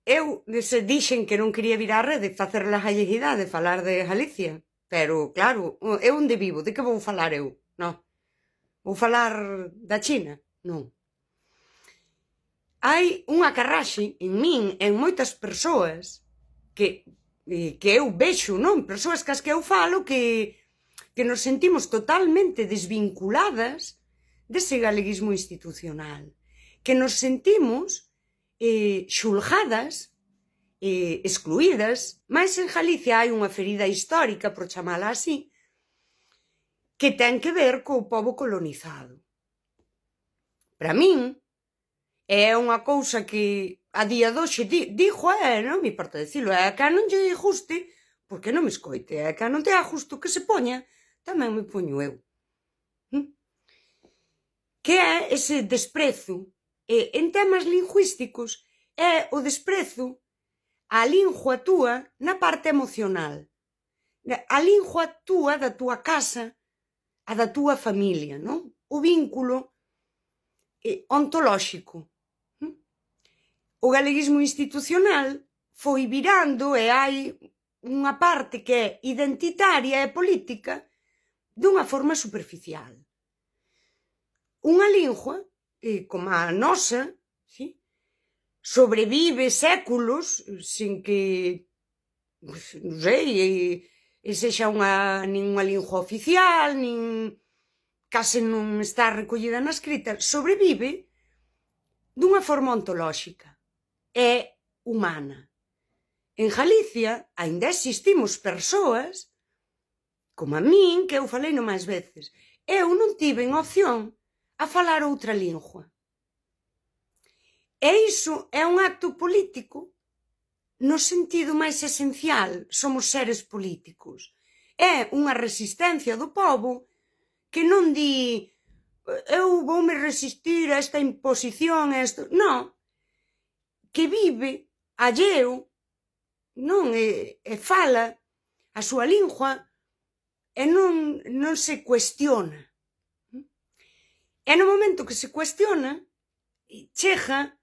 eu dixen que non quería vir á rede facer a galleguidade, falar de Galicia, pero claro, eu onde vivo, de que vou falar eu? Non. Vou falar da China? Non. Hai unha carraxe en min, en moitas persoas, que eu vexo, non? Persoas cas que eu falo que nos sentimos totalmente desvinculadas dese galeguismo institucional, que nos sentimos xulgadas, excluídas, mais en Galicia hai unha ferida histórica, por chamala así, que ten que ver co pobo colonizado. Para min, é unha cousa que a día de hoxe dixo, non me importa dicilo, é que non lle guste, porque non me escoite, é que non te a justo que se poña, tamén me poño eu. Que é ese desprezo? En temas lingüísticos, é o desprezo á lingua túa na parte emocional. A lingua túa da túa casa, a da túa familia, non? O vínculo ontolóxico. O galeguismo institucional foi virando e hai unha parte que é identitaria e política dunha forma superficial. Unha lingua, como a nosa, sobrevive séculos sin que, non sei, sexa nin unha lingua oficial, nin case non está recollida na escrita, sobrevive dunha forma ontolóxica. É humana. En Galicia aínda existimos persoas, como a min, que eu falei non máis veces, eu non tiven opción a falar outra lingua. E iso é un acto político no sentido máis esencial, somos seres políticos. É unha resistencia do pobo que non di eu voume resistir a esta imposición, a isto... Non, que vive alleo, non, e fala a súa lingua e non se cuestiona. E no momento que se cuestiona, chega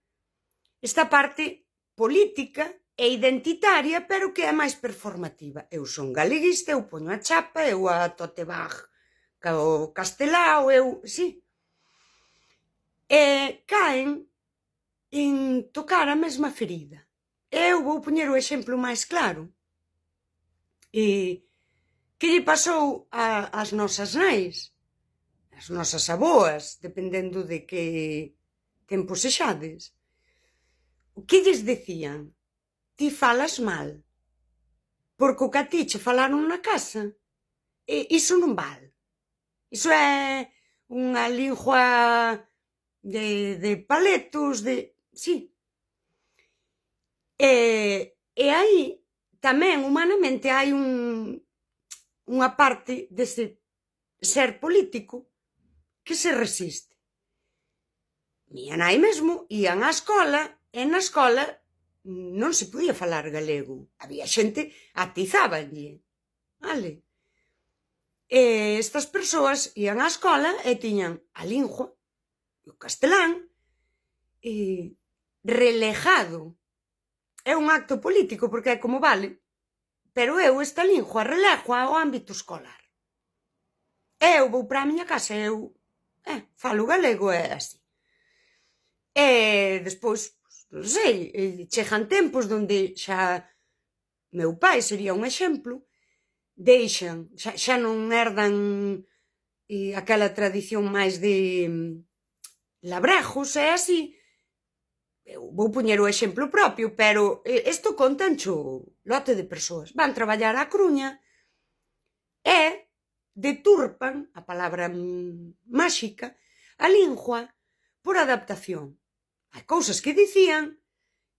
esta parte política e identitaria, pero que é máis performativa. Eu son galeguista, eu poño a chapa, eu a tote bag o castelao, eu... Sí. E caen en tocar a mesma ferida. Eu vou poñer o exemplo máis claro. Que lle pasou ás nosas nais, as nosas aboas, dependendo de que tempo sexades. O que lles decían? Ti falas mal, porque o que a ti che falaron na casa, iso non val. Iso é unha lingua de paletos, de... Sí. E aí, tamén, humanamente, hai unha parte dese ser político que se resiste. Miña nai mesmo ían á escola e na escola non se podía falar galego. Había xente atizábanlle. Vale? E estas persoas ían á escola e tiñan a lingua, o castelán, relegado. É un acto político porque é como vale, pero eu esta lingua relego ao ámbito escolar. Eu vou para a miña casa e eu falo galego e así. E despois, non sei, chegan tempos onde xa meu pai sería un exemplo, deixan, xa non herdan aquela tradición máis de labrejos e así. Eu vou poñer o exemplo propio, pero isto contancho lote de persoas. Van traballar á Coruña e deturpan, a palabra máxica, a lingua por adaptación. Hai cousas que dicían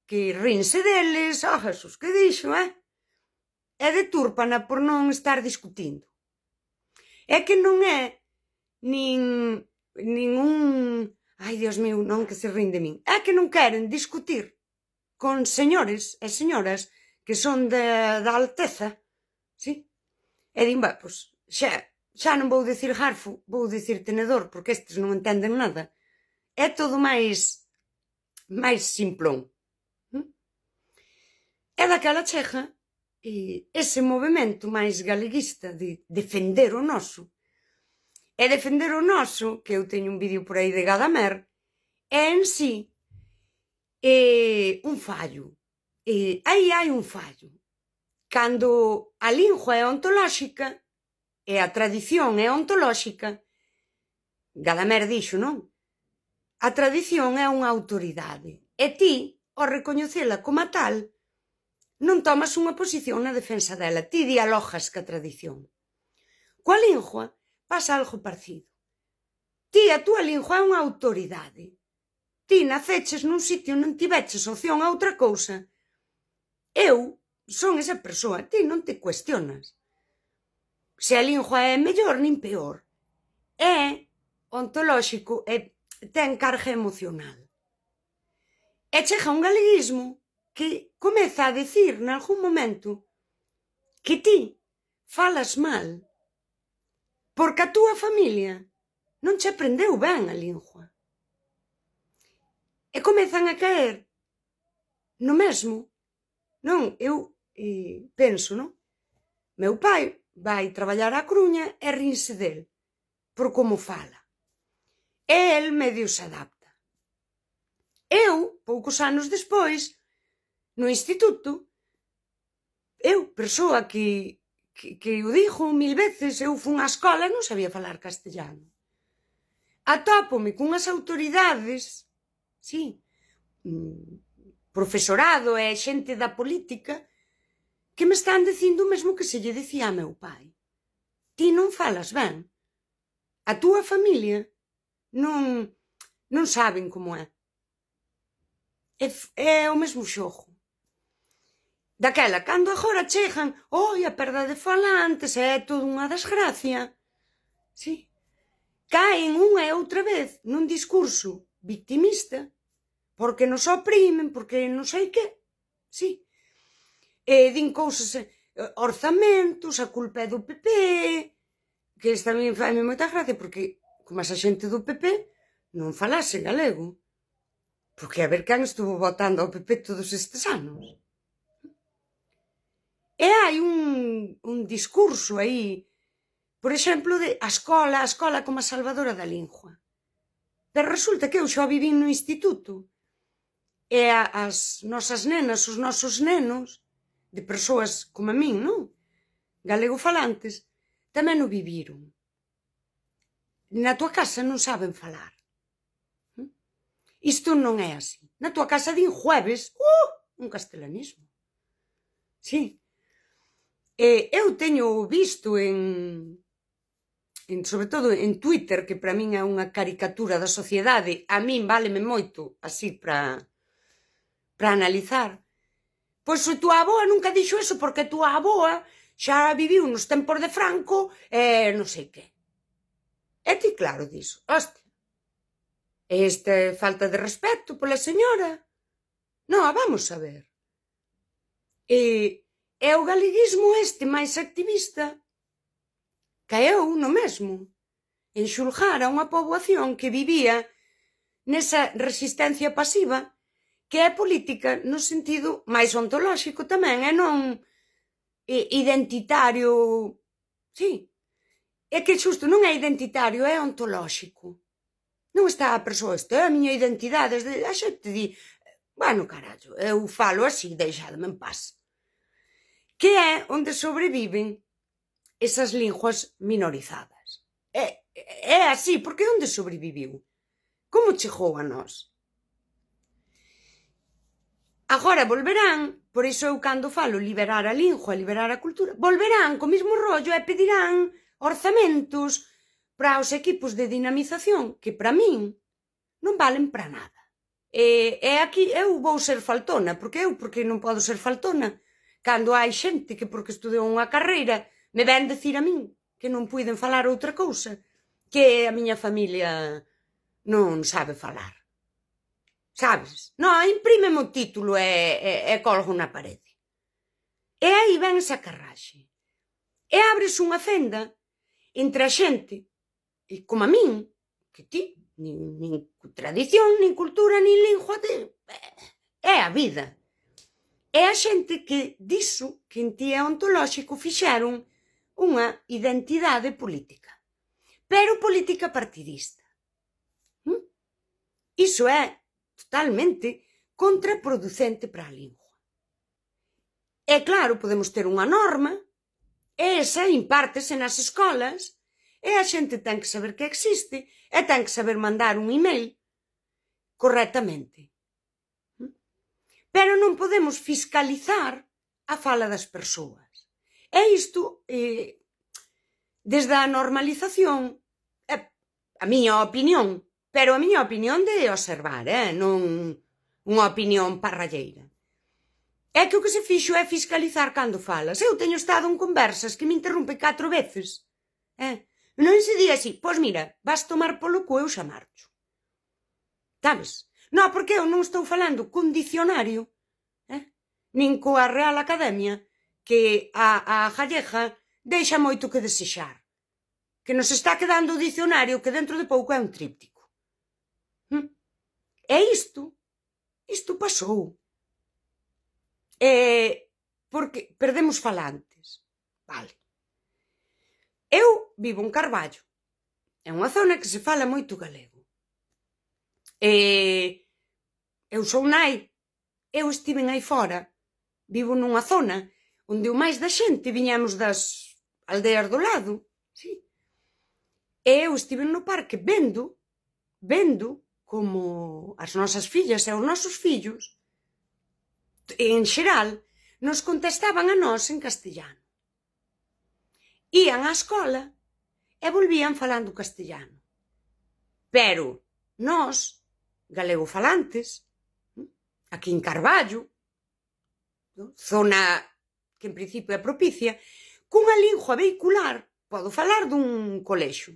que rinse deles, Jesús, que dixo, e detúrpana por non estar discutindo. É que non é nin un... Ai, Dios mío, non que se rin de min. É que non queren discutir con señores e señoras que son da Alteza, sí? E din, pois, xa non vou dicir garfo, vou dicir tenedor, porque estes non entenden nada. É todo máis simplón. E daquela chega ese movimento máis galeguista de defender o noso. E defender o noso, que eu teño un vídeo por aí de Gadamer, é en sí un fallo. Aí hai un fallo. Cando a lingua é ontolóxica e a tradición é ontolóxica, Gadamer dixo, non? A tradición é unha autoridade e ti, ao recoñecela como tal, non tomas unha posición na defensa dela, ti dialogas ca tradición. Coa lingua pasa algo parecido. Ti, a túa lingua é unha autoridade. Ti naceches nun sitio, non tiveches opción a outra cousa. Eu son esa persoa, ti non te cuestionas. Se a lingua é mellor nin peor. É ontolóxico e ten carga emocional. E chega un galeguismo que comeza a dicir nalgún momento que ti falas mal porque a túa familia non che aprendeu ben a lingua. E comezan a caer no mesmo. Non, eu penso, non? Meu pai vai traballar á Coruña e rinse del por como fala. E el medio se adapta. Eu, poucos anos despois, no instituto, eu, persoa que o digo 1000 veces, eu fun á escola e non sabía falar castellano. Atópome cunhas autoridades, sí, profesorado e xente da política, que me están dicindo o mesmo que se lle dicía a meu pai. Ti non falas ben. A túa familia non saben como é. É o mesmo xogo. Daquela, cando agora chegan, a perda de falantes, é todo unha desgracia. Sí. Caen unha e outra vez nun discurso victimista, porque nos oprimen, porque non sei que. Sí. Din cousas, orzamentos, a culpa é do PP, que esta tamén faime moita gracia, porque como esa xente do PP non falase galego. Porque a ver quen estuvo votando ao PP todos estes anos. E hai un discurso aí, por exemplo, de a escola como a salvadora da lingua. Pero resulta que eu xa vivín no instituto e as nosas nenas, os nosos nenos, de persoas como a min, non? Galego-falantes, tamén o viviron. Na tua casa non saben falar. Isto non é así. Na tua casa din jueves, un castelanismo. Sí. Eu teño visto sobre todo en Twitter, que para min é unha caricatura da sociedade, a min váleme moito así para analizar. Pois a tua avoa nunca dixo eso, porque a tua avoa xa viviu nos tempos de Franco e non sei que. E ti claro diso, hostia, esta falta de respeto pola señora. Non, vamos a ver. E o galeguismo este máis activista caeu no mesmo, en xulgar a unha poboación que vivía nesa resistencia pasiva, que é política no sentido máis ontolóxico tamén, e non identitario. Sí, é que xusto non é identitario, é ontolóxico. Non está a persoa, isto é a miña identidade, a xente di, bueno, carallo, eu falo así, deixadme en paz. Que é onde sobreviven esas linguas minorizadas. É así, porque onde sobreviviu? Como chegou a nós? Agora volverán, por iso eu cando falo liberar a lingua, liberar a cultura, volverán co mesmo rollo e pedirán orzamentos para os equipos de dinamización, que para min non valen para nada. E aquí eu vou ser faltona, porque non podo ser faltona, cando hai xente que porque estudou unha carreira me ven decir a min que non puiden falar outra cousa, que a miña familia non sabe falar. Sabes? Non, imprímeme o título e colgo na parede. E aí ven esa carraxe. E abres unha fenda entre a xente, e como a min, que ti, nin tradición, nin cultura, nin lingua, é a vida. E a xente que diso, que en ti é ontolóxico, fixeron unha identidade política. Pero política partidista. Iso é totalmente contraproducente para a lingua. E claro, podemos ter unha norma, e esa impártese nas escolas, e a xente ten que saber que existe, e ten que saber mandar un email correctamente. Pero non podemos fiscalizar a fala das persoas. E isto, desde a normalización, a miña opinión, pero a miña opinión de observar, non unha opinión parralleira. É que o que se fixo é fiscalizar cando falas. Eu teño estado en conversas que me interrompen 4 veces. Non se di así, pois mira, vas tomar polo cu, eu xa marcho. Sabes? Non, porque eu non estou falando con dicionario, nin coa Real Academia, que a gallega deixa moito que desexar. Que nos está quedando o dicionario que dentro de pouco é un tríptico. E isto pasou. Porque perdemos falantes. Vale. Eu vivo en Carballo. É unha zona que se fala moito galego. Eu sou nai. Eu estiven aí fora. Vivo nunha zona onde o máis da xente viñamos das aldeas do lado. Sí. E eu estive no parque vendo como as nosas fillas e os nosos fillos, en xeral, nos contestaban a nós en castellano. Ían á escola e volvían falando castellano. Pero nós, galegofalantes, aquí en Carballo, zona que en principio é propicia, cunha lingua vehicular, podo falar dun colexo.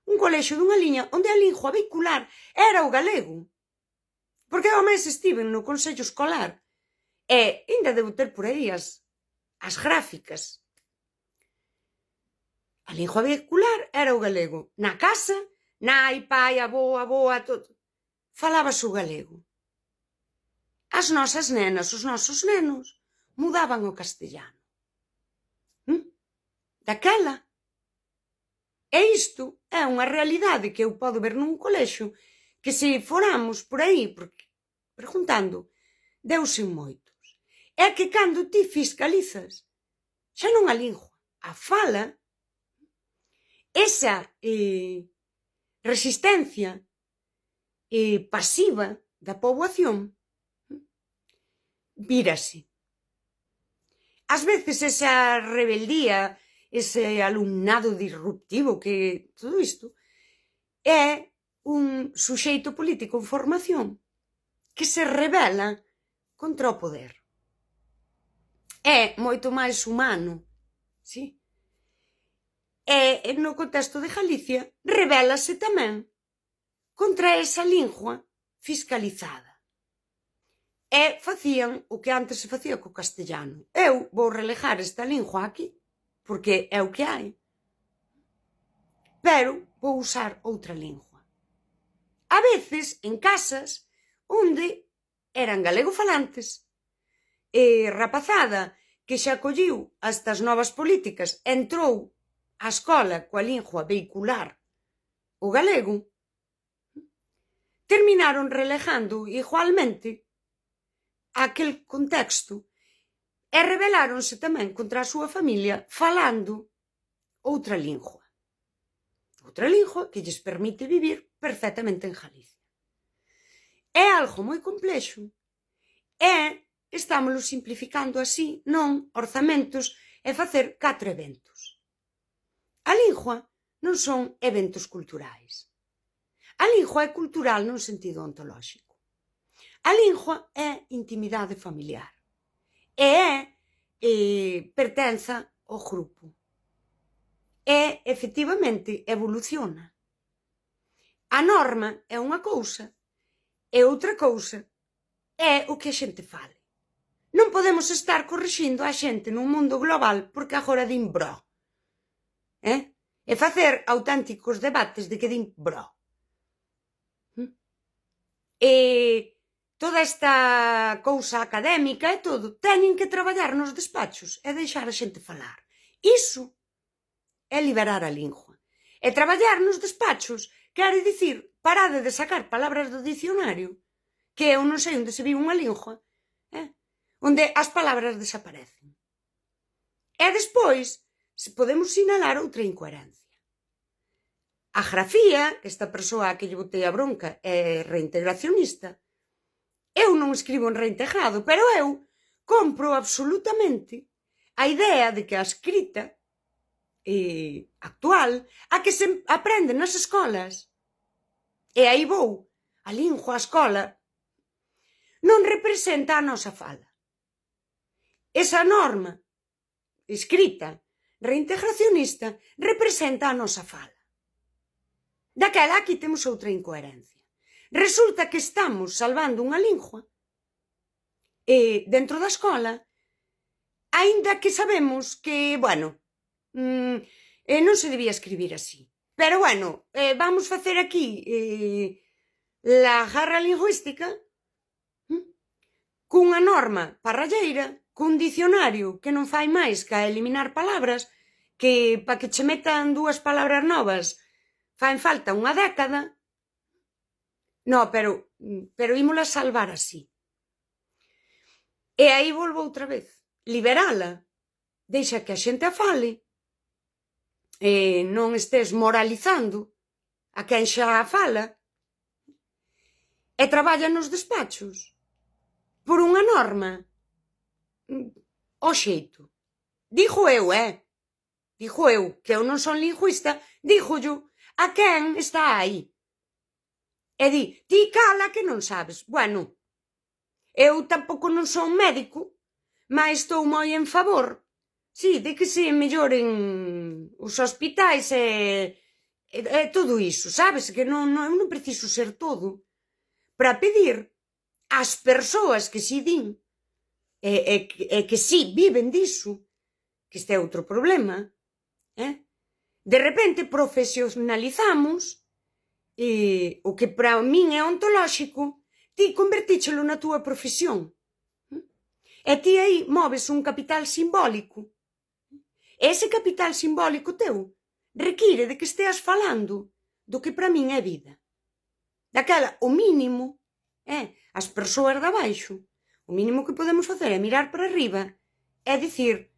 Un colexo dunha liña onde a lingua vehicular era o galego. Porque ao mes estiven no consello escolar e ainda debo ter por aí as gráficas. A lingua vehicular era o galego. Na casa, nai, pai, avó, aboa, todo, falábase o galego. As nosas nenas, os nosos nenos, mudaban o castellano. Daquela. E isto é unha realidade que eu podo ver nun colexo que se foramos por aí preguntando, deuse moitos. É que cando ti fiscalizas, xa non a lingua, a fala, esa resistencia pasiva da poboación, vírase. Ás veces esa rebeldía, ese alumnado disruptivo, que todo isto é un suxeito político en formación que se rebela contra o poder. É moito máis humano, sí? E no contexto de Galicia rebélase tamén contra esa lingua fiscalizada. E facían o que antes se facía co castellano. Eu vou relegar esta lingua aquí, porque é o que hai. Pero vou usar outra lingua. A veces, en casas, onde eran galegofalantes, e rapazada que xa colliu estas novas políticas entrou á escola coa lingua vehicular o galego, terminaron relegando igualmente aquel contexto e rebeláronse tamén contra a súa familia falando outra lingua. Outra lingua que lles permite vivir perfectamente en Galicia. É algo moi complexo e estámoslo simplificando así, non orzamentos e facer 4 eventos. A lingua non son eventos culturais. A lingua é cultural nun sentido ontolóxico. A lingua é intimidade familiar. E pertenza ao grupo. E, efectivamente, evoluciona. A norma é unha cousa e outra cousa é o que a xente fale. Non podemos estar corrixindo a xente nun mundo global porque agora din bro. E facer auténticos debates de que din bro. E toda esta cousa académica e todo, teñen que traballar nos despachos e deixar a xente falar. Iso é liberar a lingua. E traballar nos despachos quere dicir parade de sacar palabras do dicionario, que eu non sei onde se viu unha lingua, onde as palabras desaparecen. E despois, se podemos sinalar outra incoherencia. A grafía, esta persoa que lle botei a bronca é reintegracionista. Eu non escribo en reintegrado, pero eu compro absolutamente a idea de que a escrita actual, a que se aprende nas escolas, e aí vou, a lingua, a escola, non representa a nosa fala. Esa norma escrita reintegracionista representa a nosa fala. Daquela aquí temos outra incoherencia. Resulta que estamos salvando unha lingua dentro da escola, aínda que sabemos que, bueno, non se debía escribir así. Pero, bueno, vamos facer aquí la guerra lingüística cunha norma parralleira, cun dicionario que non fai máis que eliminar palabras, que para que che metan 2 palabras novas faen falta unha década. No, pero ímola salvar así. E aí volvo outra vez. Liberala. Deixa que a xente a fale. Non estés moralizando a quen xa a fala. E traballa nos despachos por unha norma ao xeito. Digo eu, que eu non son lingüista, dígollo a quen está aí. E di, ti cala que non sabes. Bueno, eu tampouco non son médico, mas estou moi en favor, sí, de que se melloren os hospitais e todo iso, sabes? Que eu non preciso ser todo para pedir ás persoas que si din e que si viven diso, que este é outro problema, de repente profesionalizamos o que para min é ontolóxico, ti convertíchelo na túa profesión. E ti aí moves un capital simbólico. E ese capital simbólico teu require de que esteas falando do que para min é vida. Daquela, o mínimo, as persoas de abaixo, o mínimo que podemos facer é mirar para arriba, é dicir,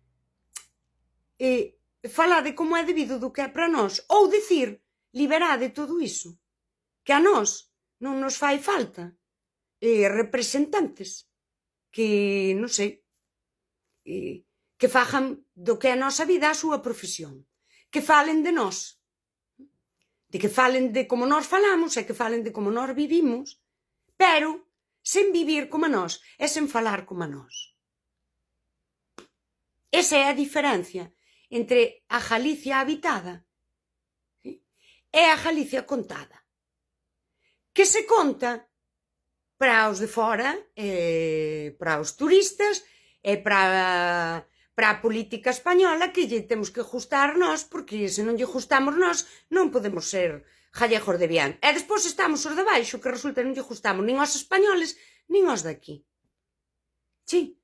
falar de como é debido do que é para nós, ou dicir, liberade todo iso, que a nós non nos fai falta representantes que, non sei, que fajan do que é a nosa vida a súa profesión, que falen de nós, de que falen de como nós falamos e que falen de como nós vivimos, pero sen vivir como nós e sen falar como nós. Esa é a diferencia entre a Galicia habitada e a Galicia contada, que se conta para os de fora, para os turistas e para a política española, que lle temos que ajustar nós, porque se non lle ajustamos nós non podemos ser gallegos de bien. E despois estamos os de baixo, que resulta que non lle ajustamos nin aos españoles nin aos daqui. Sí.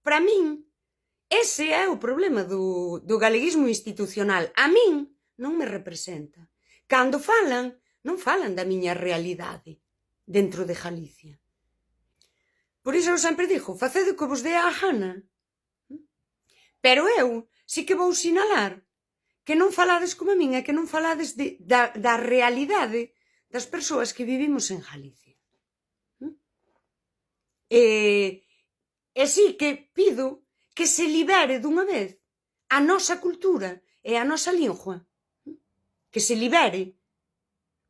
Para min, ese é o problema do galeguismo institucional. A min non me representa. Cando falan, non falan da miña realidade dentro de Galicia. Por iso eu sempre digo, facede o que vos dé a gana. Pero eu sí que vou sinalar que non falades como a min e que non falades da realidade das persoas que vivimos en Galicia. E sí que pido que se libere dunha vez a nosa cultura e a nosa lingua. Que se libere.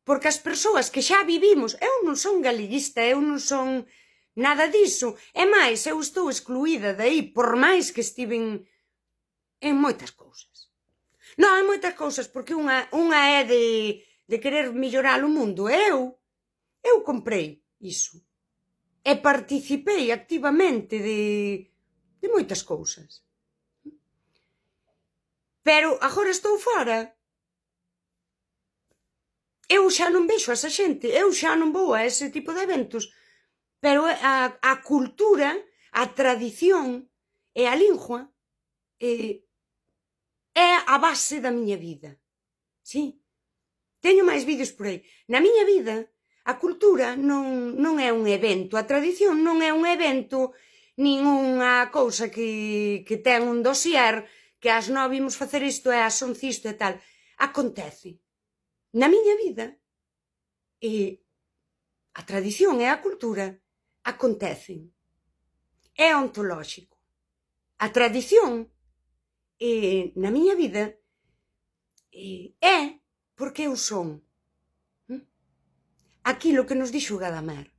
Porque as persoas que xa vivimos, eu non son galeguista, eu non son nada diso, e máis, eu estou excluída de aí, por máis que estiven en moitas cousas. Non, en moitas cousas, porque unha é de querer mellorar o mundo, eu comprei iso, e participei activamente de moitas cousas. Pero agora estou fora, Eu xa non vexo a esa xente, eu xa non vou a ese tipo de eventos, pero a cultura, a tradición e a lingua é a base da miña vida, sí? Teño máis vídeos por aí. Na miña vida, a cultura non é un evento, a tradición non é un evento, nin unha cousa que ten un dossier, que ás 9 imos facer isto e ás 11 isto e tal. Acontece. Na miña vida, a tradición e a cultura acontecen. É ontolóxico. A tradición, na miña vida, é porque eu son. Aquilo que nos dixo Gadamer.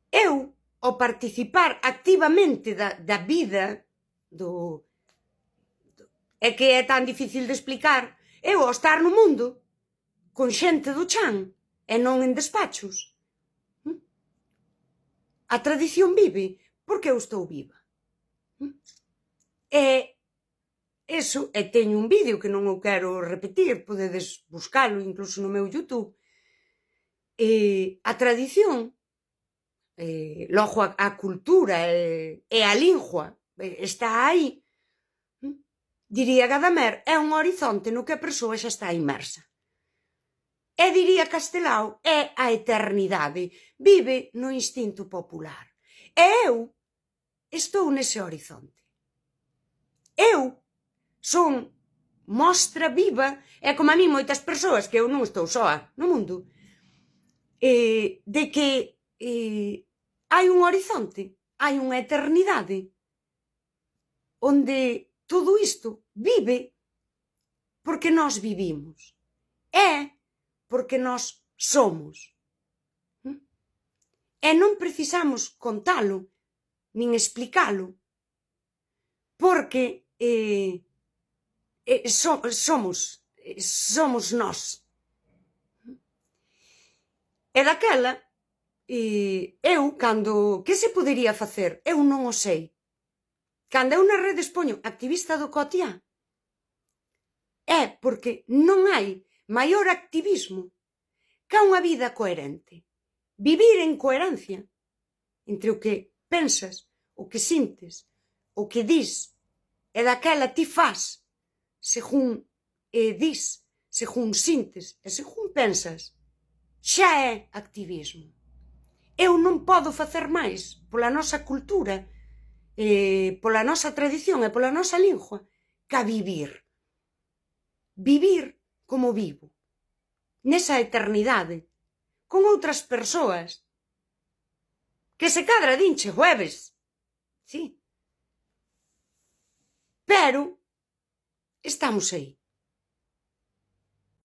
Eu, ao participar activamente da vida, é que é tan difícil de explicar, eu ao estar no mundo, con xente do chan, e non en despachos. A tradición vive porque eu estou viva. E eso, e teño un vídeo que non o quero repetir, podedes buscalo incluso no meu YouTube. A tradición, logo a cultura e a lingua está aí. Diría Gadamer, é un horizonte no que a persoa xa está inmersa. E diría Castelao, é a eternidade, vive no instinto popular. E eu estou nese horizonte. Eu son mostra viva, e como a mí moitas persoas, que eu non estou soa no mundo, de que hai un horizonte, hai unha eternidade, onde todo isto vive porque nós vivimos. É porque nós somos. E non precisamos contalo, nin explicalo, porque somos nós. E daquela, eu, cando... Que se podería facer? Eu non o sei. Cando eu nas redes poño activista do Cotiá, é porque non hai maior activismo que unha vida coherente. Vivir en coherencia entre o que pensas, o que sintes, o que dis, e daquela ti faz según dis, según sintes e según pensas, xa é activismo. Eu non podo facer máis pola nosa cultura, pola nosa tradición e pola nosa lingua, que vivir. Vivir como vivo, nesa eternidade, con outras persoas, que se cadra dinche jueves, sí. Pero estamos aí.